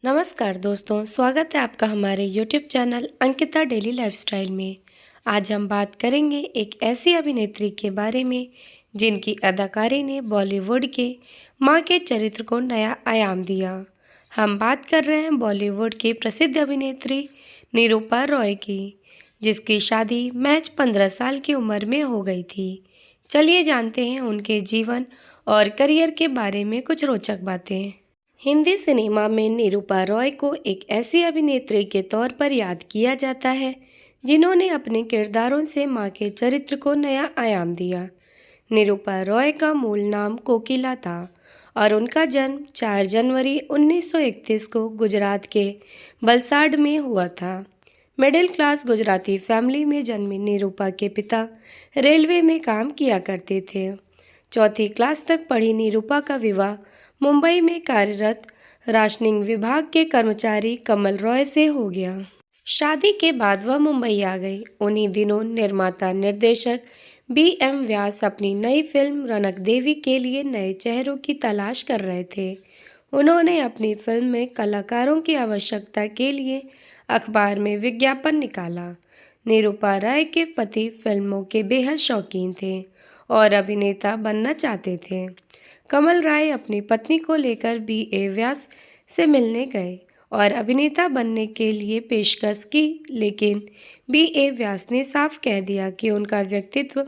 नमस्कार दोस्तों, स्वागत है आपका हमारे YouTube channel Ankita daily lifestyle में। आज हम बात करेंगे एक ऐसी अभिनेत्री के बारे में जिनकी अदाकारी ने बॉलीवुड के मां के चरित्र को नया आयाम दिया। हम बात कर रहे हैं बॉलीवुड की प्रसिद्ध अभिनेत्री निरूपा रॉय की, जिसकी शादी महज 15 साल की उम्र में हो गई थी। चलिए जानते हैं उनके जीवन और करियर के बारे में कुछ रोचक बातें। हिंदी सिनेमा में निरूपा रॉय को एक ऐसी अभिनेत्री के तौर पर याद किया जाता है जिन्होंने अपने किरदारों से मां के चरित्र को नया आयाम दिया। निरूपा रॉय का मूल नाम कोकिला था और उनका जन्म 4 जनवरी 1931 को गुजरात के वलसाड में हुआ था। मिडिल क्लास गुजराती फैमिली में जन्मी निरूपा के पिता रेलवे में काम किया करते थे। चौथी क्लास तक पढ़ी निरूपा का विवाह मुंबई में कार्यरत राशनिंग विभाग के कर्मचारी कमल रॉय से हो गया। शादी के बाद वह मुंबई आ गई। उन्हीं दिनों निर्माता निर्देशक B.M. व्यास अपनी नई फिल्म रनक देवी के लिए नए चेहरों की तलाश कर रहे थे। उन्होंने अपनी फिल्म में कलाकारों की आवश्यकता के लिए अखबार में विज्ञापन निकाला। निरूपा राय के पति फिल्मों के बेहद शौकीन थे और अभिनेता बनना चाहते थे। कमल राय अपनी पत्नी को लेकर B.A. व्यास से मिलने गए और अभिनेता बनने के लिए पेशकश की, लेकिन B.A. व्यास ने साफ कह दिया कि उनका व्यक्तित्व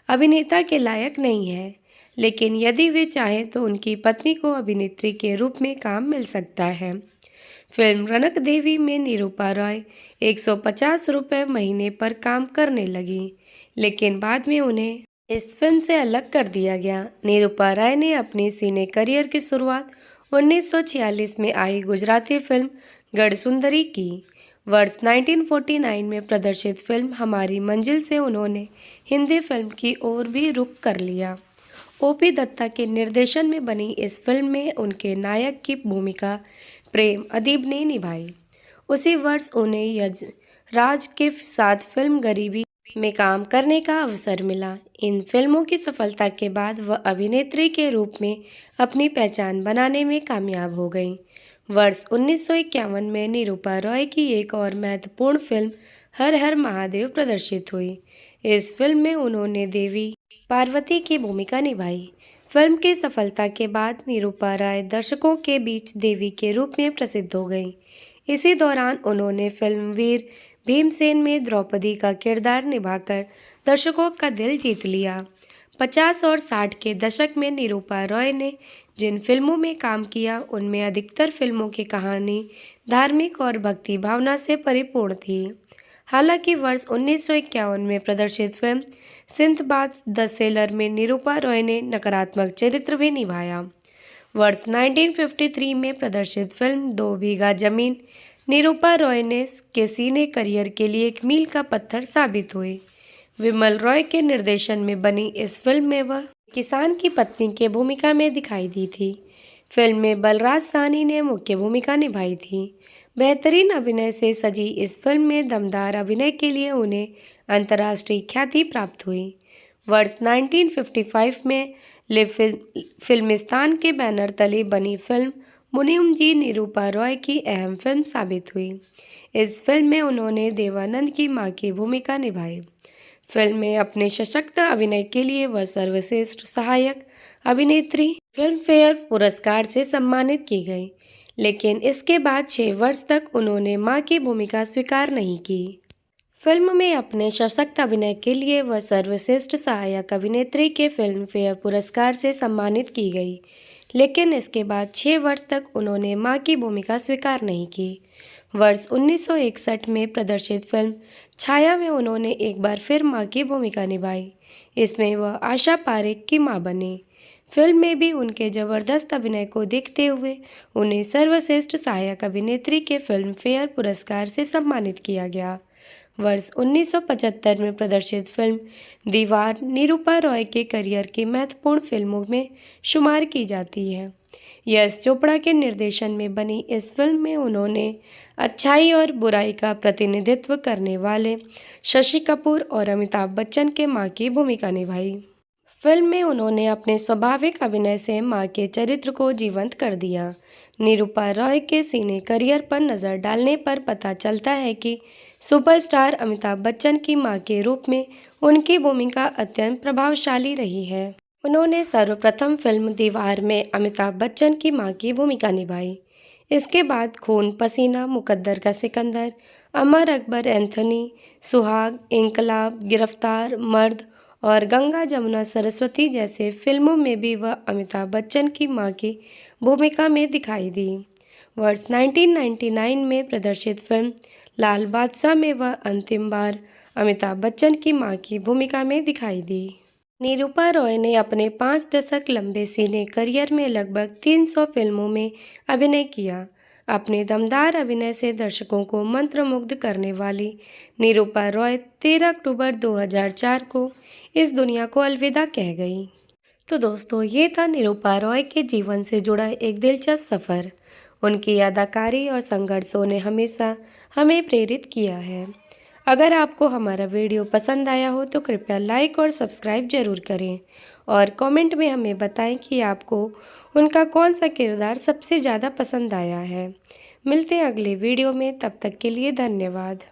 अभिनेता के लायक नहीं है, लेकिन यदि वे चाहें तो उनकी पत्नी को अभिनेत्री के रूप में काम मिल सकता है। फिल्म रनक देवी में निरूपा रॉय 150 रुपये महीने पर काम करने लगी, लेकिन बाद में उन्हें इस फिल्म से अलग कर दिया गया। निरूपा राय ने अपने सिने करियर की शुरुआत 1946 में आई गुजराती फिल्म गढ़सुंदरी की। वर्ष 1949 में प्रदर्शित फिल्म हमारी मंजिल से उन्होंने हिंदी फिल्म की ओर भी रुख कर लिया। O.P. दत्ता के निर्देशन में बनी इस फिल्म में उनके नायक की भूमिका प्रेम अदीब ने निभाई। उसी वर्ष उन्हें यजराज के साथ फिल्म गरीबी में काम करने का अवसर मिला। इन फिल्मों की सफलता के बाद वह अभिनेत्री के रूप में अपनी पहचान बनाने में कामयाब हो गई। वर्ष 1951 में निरूपा रॉय की एक और महत्वपूर्ण फिल्म हर हर महादेव प्रदर्शित हुई। इस फिल्म में उन्होंने देवी पार्वती की भूमिका निभाई। फिल्म की सफलता के बाद निरूपा राय दर्शकों के बीच देवी के रूप में प्रसिद्ध हो गई। इसी दौरान उन्होंने फिल्म वीर भीमसेन में द्रौपदी का किरदार निभाकर दर्शकों का दिल जीत लिया। 50 और 60 के दशक में निरूपा रॉय ने जिन फिल्मों में काम किया उनमें अधिकतर फिल्मों की कहानी धार्मिक और भक्ति भावना से परिपूर्ण थी। हालांकि वर्ष 1951 में प्रदर्शित फिल्म सिंदबाद द सेलर में निरूपा रॉय ने नकारात्मक चरित्र भी निभाया। वर्ष 1953 में प्रदर्शित फिल्म 2 बीघा जमीन निरूपा रॉय ने के सिने करियर के लिए एक मील का पत्थर साबित हुई। विमल रॉय के निर्देशन में बनी इस फिल्म में वह किसान की पत्नी के भूमिका में दिखाई दी थी। फिल्म में बलराज साहनी ने मुख्य भूमिका निभाई थी। बेहतरीन अभिनय से सजी इस फिल्म में दमदार अभिनय के लिए उन्हें अंतर्राष्ट्रीय ख्याति प्राप्त हुई। वर्ष 1955 में लिव फिल्मिस्तान के बैनर तले बनी फिल्म मुनीम जी निरूपा रॉय की अहम फिल्म साबित हुई। इस फिल्म में उन्होंने देवानंद की मां की भूमिका निभाई। फिल्म में अपने सशक्त अभिनय के लिए वह सर्वश्रेष्ठ सहायक अभिनेत्री फिल्म फेयर पुरस्कार से सम्मानित की गई, लेकिन इसके बाद 6 वर्ष तक उन्होंने मां की भूमिका स्वीकार नहीं की। फिल्म में अपने सशक्त अभिनय के लिए वह सर्वश्रेष्ठ सहायक अभिनेत्री के फिल्म फेयर पुरस्कार से सम्मानित की गई, लेकिन इसके बाद 6 वर्ष तक उन्होंने मां की भूमिका स्वीकार नहीं की। वर्ष 1961 में प्रदर्शित फिल्म छाया में उन्होंने एक बार फिर मां की भूमिका निभाई। इसमें वह आशा पारेख की मां बने। फिल्म में भी उनके जबरदस्त अभिनय को देखते हुए उन्हें सर्वश्रेष्ठ सहायक अभिनेत्री के फिल्म फेयर पुरस्कार से सम्मानित किया गया। वर्ष 1975 में प्रदर्शित फिल्म दीवार निरूपा रॉय के करियर की महत्वपूर्ण फिल्मों में शुमार की जाती है। यश चोपड़ा के निर्देशन में बनी इस फिल्म में उन्होंने अच्छाई और बुराई का प्रतिनिधित्व करने वाले शशि कपूर और अमिताभ बच्चन के मां की भूमिका निभाई। फिल्म में उन्होंने अपने स्वाभाविक अभिनय से मां के चरित्र को जीवंत कर दिया। निरूपा रॉय के सिने करियर पर नज़र डालने पर पता चलता है कि सुपरस्टार अमिताभ बच्चन की मां के रूप में उनकी भूमिका अत्यंत प्रभावशाली रही है। उन्होंने सर्वप्रथम फिल्म दीवार में अमिताभ बच्चन की मां की भूमिका निभाई। इसके बाद खून पसीना, मुकद्दर का सिकंदर, अमर अकबर एंथोनी, सुहाग, इनकलाब, गिरफ्तार, मर्द और गंगा जमुना सरस्वती जैसे फिल्मों में भी वह अमिताभ बच्चन की मां की भूमिका में दिखाई दी। वर्ष 1999 में प्रदर्शित फिल्म लाल बादशाह में वह अंतिम बार अमिताभ बच्चन की मां की भूमिका में दिखाई दी। निरूपा रॉय ने अपने 5 दशक लंबे सिने करियर में लगभग 300 फिल्मों में अभिनय किया। अपने दमदार अभिनय से दर्शकों को मंत्रमुग्ध करने वाली निरूपा रॉय 13 अक्टूबर 2004 को इस दुनिया को अलविदा कह गई। तो दोस्तों, ये था निरूपा रॉय के जीवन से जुड़ा एक दिलचस्प सफ़र। उनकी अदाकारी और संघर्षों ने हमेशा हमें प्रेरित किया है। अगर आपको हमारा वीडियो पसंद आया हो तो कृपया लाइक और सब्सक्राइब ज़रूर करें और कमेंट में हमें बताएं कि आपको उनका कौन सा किरदार सबसे ज़्यादा पसंद आया है। मिलते हैं अगले वीडियो में, तब तक के लिए धन्यवाद।